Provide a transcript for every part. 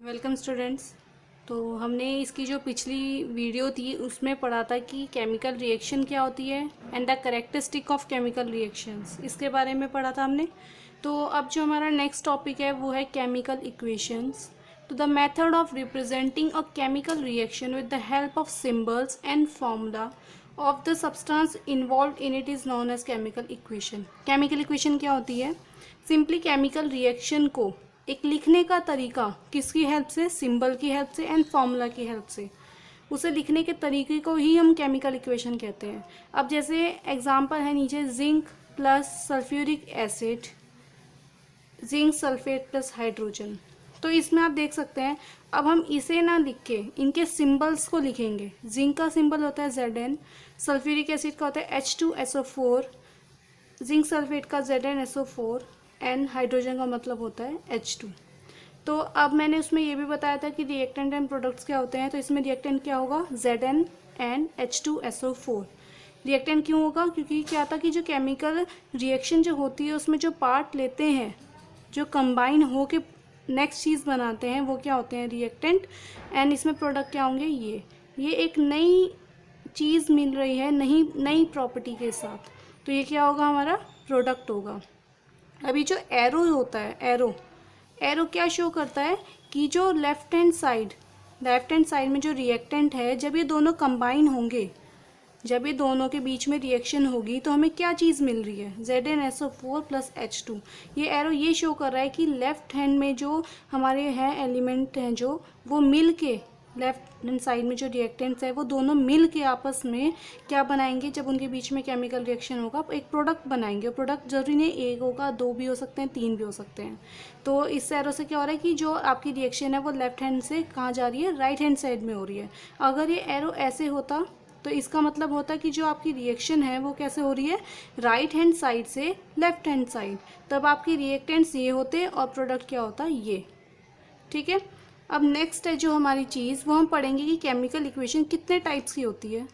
Welcome students. तो हमने इसकी जो पिछली वीडियो थी उसमें पढ़ा था कि केमिकल रिएक्शन क्या होती है and the characteristic of chemical reactions, इसके बारे में पढ़ा था हमने। तो अब जो हमारा नेक्स्ट टॉपिक है वो है केमिकल इक्वेशंस। तो the method of representing a chemical reaction with the help of symbols and formula of the substance involve in it is known as chemical equation. Chemical equation क्या होती है? Simply chemical reaction को एक लिखने का तरीका किसकी हेल्प से? सिंबल की हेल्प से एंड फॉर्मूला की हेल्प से। उसे लिखने के तरीके को ही हम केमिकल इक्वेशन कहते हैं। अब जैसे एग्जांपल है नीचे, zinc plus sulphuric acid, zinc sulphate plus hydrogen. तो इसमें आप देख सकते हैं, अब हम इसे ना लिख के इनके सिंबल्स को लिखेंगे। जिंक का सिंबल होता है Zn, सल्फ्यूरिक एसिड का होता है H2SO4, जिंक सल्फेट का ZnSO4 एंड हाइड्रोजन का मतलब होता है H2। तो अब मैंने उसमें ये भी बताया था कि रिएक्टेंट एंड प्रोडक्ट्स क्या होते हैं। तो इसमें रिएक्टेंट क्या होगा? Zn and H2SO4। रिएक्टेंट क्यों होगा? क्योंकि क्या था कि जो केमिकल रिएक्शन जो होती है उसमें जो पार्ट लेते हैं, जो कंबाइन हो के नेक्स्ट चीज़ बनाते हैं, वो क्या होते हैं? रिएक्टेंट। एंड इसमें प्रोडक्ट क्या होंगे? ये एक नई चीज़ मिल रही है नई प्रॉपर्टी के साथ, तो ये क्या होगा? हमारा प्रोडक्ट होगा। अभी जो एरो होता है, एरो क्या शो करता है कि जो लेफ्ट हैंड साइड में जो रिएक्टेंट है, जब ये दोनों कंबाइन होंगे, जब ये दोनों के बीच में रिएक्शन होगी तो हमें क्या चीज़ मिल रही है? ZnSO4 plus H2। ये एरो ये शो कर रहा है कि लेफ्ट हैंड में जो हमारे हैं एलिमेंट हैं, जो वो मिल के लेफ्ट हैंड साइड में जो रिएक्टेंट्स है वो दोनों मिल के आपस में क्या बनाएंगे? जब उनके बीच में केमिकल रिएक्शन होगा एक प्रोडक्ट बनाएंगे। प्रोडक्ट जरूरी नहीं एक होगा, दो भी हो सकते हैं, तीन भी हो सकते हैं। तो इस एरो से क्या हो रहा है कि जो आपकी रिएक्शन है वो लेफ्ट हैंड से कहाँ जा रही है? राइट हैंड साइड में हो रही है। अगर ये एरो ऐसे होता तो इसका मतलब होता है कि जो आपकी रिएक्शन है वो कैसे हो रही है? राइट हैंड साइड से लेफ्ट हैंड साइड। तब आपके रिएक्टेंट्स ये होते और प्रोडक्ट क्या होता? ये। ठीक है। अब नेक्स्ट है जो हमारी चीज़, वो हम पढ़ेंगे कि केमिकल इक्वेशन कितने टाइप्स की होती है।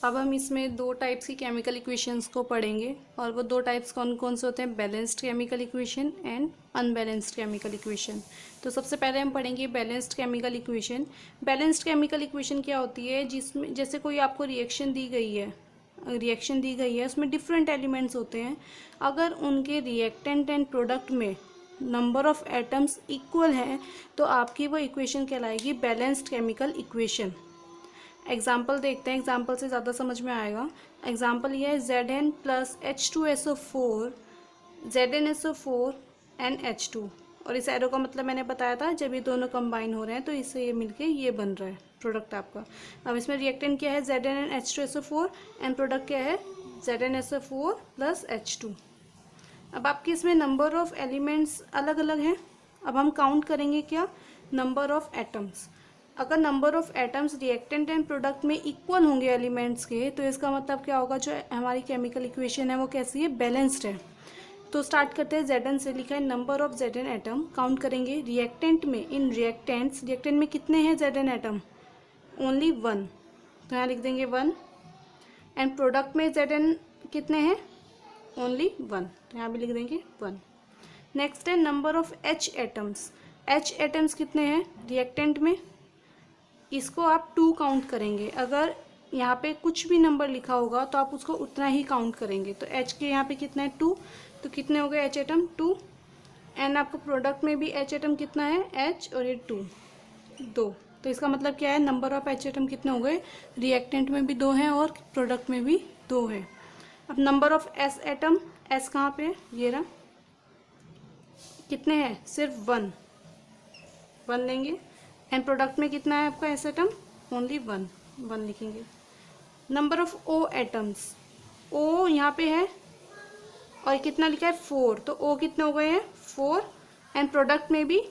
अब हम इसमें दो टाइप्स की केमिकल इक्वेशंस को पढ़ेंगे, और वो दो टाइप्स कौन कौन से होते हैं? Balanced chemical equation and unbalanced chemical equation. तो सबसे पहले हम पढ़ेंगे balanced chemical equation. Balanced chemical equation क्या होती है? जिसमें जैसे कोई आपको रिएक्शन दी गई है, उसमें डिफरेंट एलिमेंट्स होते हैं। अगर उनके रिएक्टेंट एंड प्रोडक्ट में नंबर ऑफ एटम्स इक्वल हैं तो आपकी वो इक्वेशन कहलाएगी बैलेंस्ड केमिकल इक्वेशन। एग्जाम्पल देखते हैं, एग्जाम्पल से ज़्यादा समझ में आएगा। एग्जाम्पल ये है Zn plus H2SO4, ZnSO4 and H2। और इस एरो का मतलब मैंने बताया था, जब ये दोनों कंबाइन हो रहे हैं तो इससे ये मिलके ये बन रहा है प्रोडक्ट आपका। अब इसमें रिएक्टेंट क्या है? Zn and H2SO4 and product क्या है? ZnSO4 plus H2। अब आपके इसमें नंबर ऑफ एलिमेंट्स अलग अलग हैं। अब हम काउंट करेंगे क्या? Number of atoms. अगर number of atoms reactant and product में इक्वल होंगे एलिमेंट्स के, तो इसका मतलब क्या होगा? जो हमारी केमिकल इक्वेशन है वो कैसी है? बैलेंस्ड है। तो स्टार्ट करते हैं। Zn से लिखा है number of Zn atom, count करेंगे। रिएक्टेंट में, इन रिएक्टेंट में कितने हैं Zn एटम? ओनली 1, तो यहाँ लिख देंगे 1। एंड प्रोडक्ट में Zn कितने हैं? ओनली 1, तो यहाँ भी लिख देंगे 1। नेक्स्ट है number of H atoms. H atoms कितने हैं रिएक्टेंट में? इसको आप 2 काउंट करेंगे। अगर यहाँ पे कुछ भी नंबर लिखा होगा तो आप उसको उतना ही काउंट करेंगे। तो H के यहाँ पे कितना है? 2, तो कितने हो गए H एटम? 2। एंड आपको प्रोडक्ट में भी H एटम कितना है? H और ये 2, 2। तो इसका मतलब क्या है? नंबर ऑफ H एटम कितने हो गए? रिएक्टेंट में भी 2 हैं और प्रोडक्ट में भी 2 है। अब number of S atom, S कहाँ पे है? ये रहा। कितने हैं? सिर्फ 1 लेंगे। एंड प्रोडक्ट में कितना है आपका S एटम? ओनली 1 लिखेंगे। Number of O atoms, O यहाँ पे है और कितना लिखा है? 4, तो O कितने हो गए हैं? 4। एंड प्रोडक्ट में भी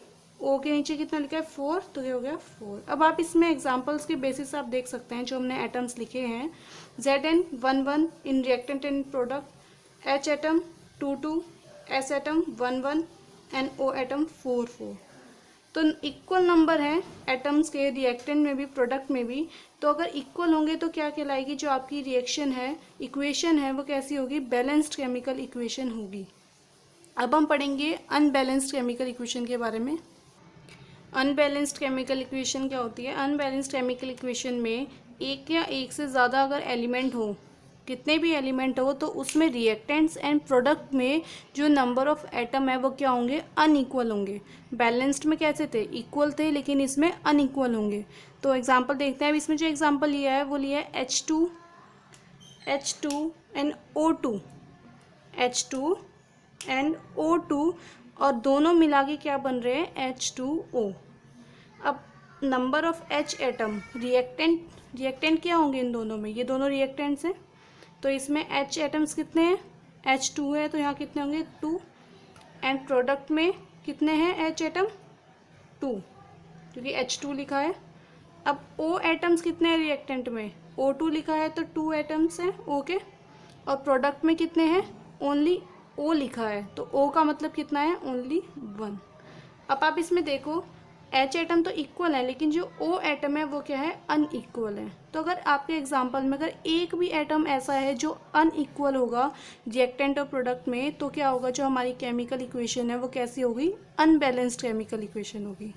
O के नीचे कितना लिखा है? 4, तो ये हो गया 4। अब आप इसमें एग्जांपल्स के बेसिस आप देख सकते हैं जो हमने एटम्स लिखे हैं। Zn 1 1 in reactant and product, H atom 2 2, S atom 1 1 and O atom 4 4। तो इक्वल नंबर है एटम्स के रिएक्टेंट में भी प्रोडक्ट में भी। तो अगर इक्वल होंगे तो क्या कहलाएगी? जो आपकी रिएक्शन है, इक्वेशन है, वो कैसी होगी? बैलेंस्ड केमिकल इक्वेशन होगी। अब हम पढ़ेंगे अनबैलेंस्ड केमिकल इक्वेशन के बारे में। अनबैलेंस्ड केमिकल इक्वेशन क्या होती है? अनबैलेंस्ड केमिकल इक्वेशन में एक या एक से ज़्यादा अगर एलिमेंट हो, कितने भी एलिमेंट हो, तो उसमें रिएक्टेंट्स एंड प्रोडक्ट में जो नंबर ऑफ एटम है वो क्या होंगे? अनइक्वल होंगे। बैलेंस्ड में कैसे थे? इक्वल थे, लेकिन इसमें अनइक्वल होंगे। तो एग्जांपल देखते हैं। अब इसमें जो एग्जांपल लिया है वो लिया है H2 and O2, H2 and O2, और दोनों मिला के क्या बन रहे हैं? H2O। अब number of H atom, reactant क्या होंगे इन दोनों में? ये दोनों रिएक्टेंट्स हैं, तो इसमें H एटम्स कितने हैं? H2 है, तो यहाँ कितने होंगे? 2। एंड प्रोडक्ट में कितने हैं H एटम? 2, क्योंकि H2 लिखा है। अब O एटम्स कितने हैं रिएक्टेंट में? O2 लिखा है, तो 2 एटम्स हैं O के। और प्रोडक्ट में कितने हैं? ओनली O लिखा है, तो O का मतलब कितना है? ओनली 1। अब आप इसमें देखो, H एटम तो इक्वल है, लेकिन जो O एटम है वो क्या है? अनइक्वल है। तो अगर आपके एग्जांपल में अगर एक भी एटम ऐसा है जो अनइक्वल होगा रिएक्टेंट और प्रोडक्ट में, तो क्या होगा? जो हमारी केमिकल इक्वेशन है वो कैसी होगी? अनबैलेंस्ड केमिकल इक्वेशन होगी।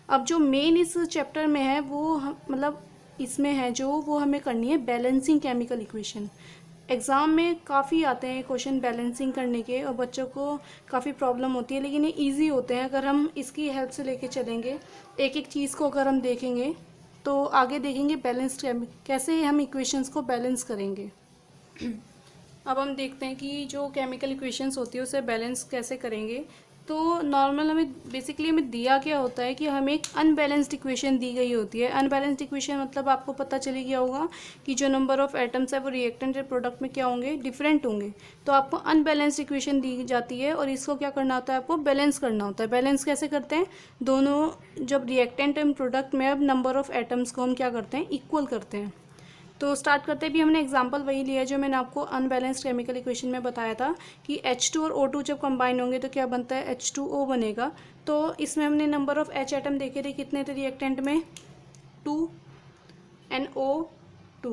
अब जो मेन इस चैप्टर में है वो मतलब इसमें है जो, वो हमें करनी है बैलेंसिंग केमिकल इक्वेशन। एग्ज़ाम में काफ़ी आते हैं क्वेश्चन बैलेंसिंग करने के, और बच्चों को काफ़ी प्रॉब्लम होती है, लेकिन ये इजी होते हैं अगर हम इसकी हेल्प से लेके चलेंगे। एक एक चीज़ को अगर हम देखेंगे तो आगे देखेंगे बैलेंस कैसे हम इक्वेशंस को बैलेंस करेंगे। अब हम देखते हैं कि जो केमिकल इक्वेशंस होती है उसे बैलेंस कैसे करेंगे। तो नॉर्मल हमें दिया क्या होता है कि हमें एक अनबैलेंस्ड इक्वेशन दी गई होती है। अनबैलेंस्ड इक्वेशन मतलब आपको पता चली गया होगा कि जो नंबर ऑफ एटम्स है वो रिएक्टेंट और प्रोडक्ट में क्या होंगे? डिफरेंट होंगे। तो आपको अनबैलेंस्ड इक्वेशन दी जाती है और इसको क्या करना होता है? आपको बैलेंस करना होता है। बैलेंस कैसे करते हैं? दोनों जब रिएक्टेंट एंड प्रोडक्ट में अब नंबर ऑफ एटम्स को हम क्या करते हैं? इक्वल करते हैं। तो स्टार्ट करते भी हमने एग्जांपल वही लिया है जो मैंने आपको अनबैलेंस्ड केमिकल इक्वेशन में बताया था कि H2 और O2 जब कंबाइन होंगे तो क्या बनता है? H2O बनेगा। तो इसमें हमने नंबर ऑफ H एटम देखे थे, कितने थे रिएक्टेंट में? 2 एंड O2,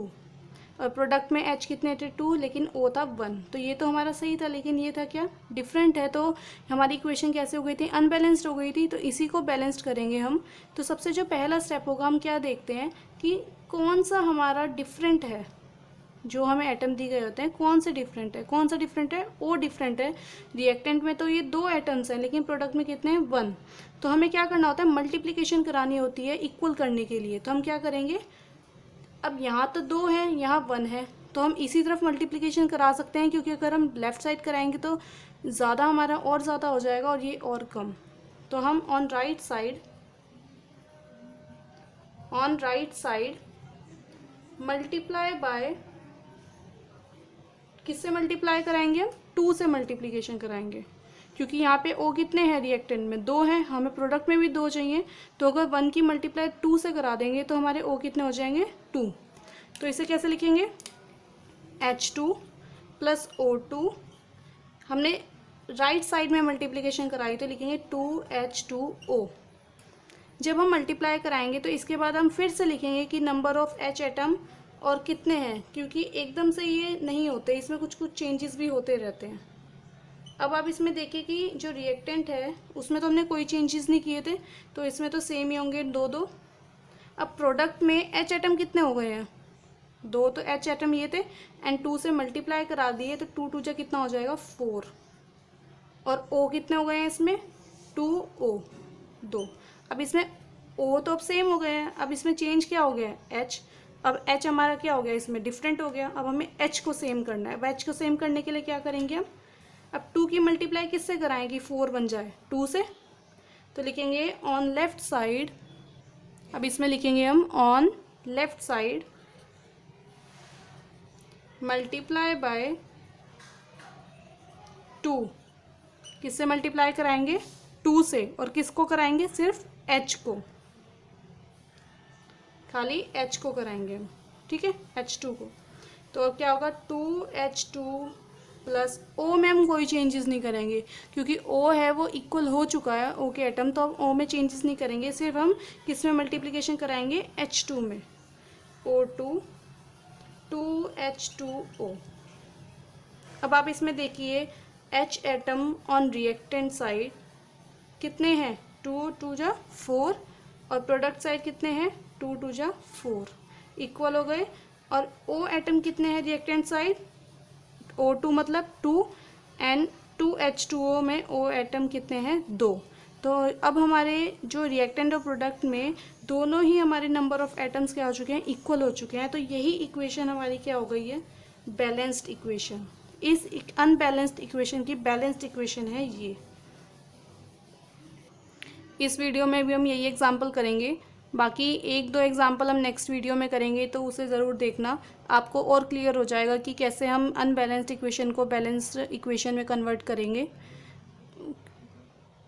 और प्रोडक्ट में H कितने थे? 2, लेकिन O था 1। तो ये तो हमारा सही था, लेकिन ये था क्या? डिफरेंट है। तो हमारी इक्वेशन कैसे हो गई थी? अनबैलेंस्ड हो गई थी। तो इसी को बैलेंस्ड करेंगे हम। तो सबसे जो पहला स्टेप होगा, हम क्या देखते हैं कि कौन सा हमारा डिफरेंट है। जो हमें एटम दी गए होते हैं कौन से डिफरेंट है? कौन सा डिफरेंट है? O डिफरेंट है। रिएक्टेंट में तो ये 2 एटम्स हैं, लेकिन प्रोडक्ट में कितने हैं? 1। तो हमें क्या करना होता है? मल्टीप्लिकेशन करानी होती है इक्वल करने के लिए। तो हम क्या करेंगे? अब यहाँ तो 2 है, यहाँ 1 है, तो हम इसी तरफ मल्टीप्लिकेशन करा सकते हैं, क्योंकि अगर हम लेफ़्ट साइड कराएंगे तो ज़्यादा हमारा और ज़्यादा हो जाएगा और ये और कम। तो हम on right side multiply by, किससे मल्टीप्लाई कराएंगे? हम 2 से मल्टीप्लिकेशन कराएंगे, क्योंकि यहाँ पे O कितने हैं? रिएक्टेंट में 2 हैं, हमें प्रोडक्ट में भी 2 चाहिए। तो अगर 1 की मल्टीप्लाई 2 से करा देंगे तो हमारे O कितने हो जाएंगे? 2। तो इसे कैसे लिखेंगे? H2 प्लस O2, हमने राइट साइड में मल्टीप्लिकेशन कराई तो लिखेंगे 2H2O। जब हम मल्टीप्लाई कराएंगे तो इसके बाद हम फिर से लिखेंगे कि नंबर ऑफ H एटम और कितने हैं, क्योंकि एकदम से ये नहीं होते, इसमें कुछ कुछ चेंजेस भी होते रहते हैं। अब आप इसमें देखिए कि जो रिएक्टेंट है उसमें तो हमने कोई चेंजेस नहीं किए थे, तो इसमें तो सेम ही होंगे 2-2। अब प्रोडक्ट में H एटम कितने हो गए हैं? 2, तो H एटम ये थे, एंड 2 से मल्टीप्लाई करा दिए तो 2 2 कितना हो जाएगा? 4। और O कितने हो गए हैं इसमें? 2O, 2। अब इसमें O तो अब सेम हो गए हैं, अब इसमें चेंज क्या हो गया है? H। अब H हमारा क्या हो गया? इसमें डिफरेंट हो गया। अब हमें H को सेम करना है। अब H को सेम करने के लिए क्या करेंगे हम? अब 2 की मल्टीप्लाई किससे कराएंगे? 4 बन जाए 2 से। तो लिखेंगे ऑन लेफ्ट साइड, अब इसमें लिखेंगे हम on left side multiply by 2। किससे मल्टीप्लाई कराएंगे? 2 से। और किसको कराएंगे? सिर्फ H को, खाली H को कराएंगे हम, ठीक है? H2 को। तो अब क्या होगा? 2H2 प्लस O में हम कोई चेंजेस नहीं करेंगे, क्योंकि O है वो इक्वल हो चुका है O के एटम, तो अब O में चेंजेस नहीं करेंगे, सिर्फ हम किस में मल्टीप्लिकेशन कराएंगे? H2 में। O2 2H2O। अब आप इसमें देखिए H atom on reactant side कितने हैं? 2 2 जा 4 और प्रोडक्ट साइड कितने हैं 2 2 जा 4 इक्वल हो गए। और O एटम कितने हैं रिएक्टेंट साइड O2 मतलब 2 एंड 2H2O में O एटम कितने हैं 2। तो अब हमारे जो रिएक्टेंट और प्रोडक्ट में दोनों ही हमारे नंबर ऑफ एटम्स क्या हो चुके हैं इक्वल हो चुके हैं। तो यही इक्वेशन हमारी क्या हो गई है बैलेंस्ड इक्वेशन। इस अनबैलेंस्ड इक्वेशन की बैलेंस्ड इक्वेशन है ये। इस वीडियो में भी हम यही एग्जांपल करेंगे, बाकी एक दो एग्जांपल हम नेक्स्ट वीडियो में करेंगे, तो उसे ज़रूर देखना, आपको और क्लियर हो जाएगा कि कैसे हम अनबैलेंस्ड इक्वेशन को बैलेंस्ड इक्वेशन में कन्वर्ट करेंगे।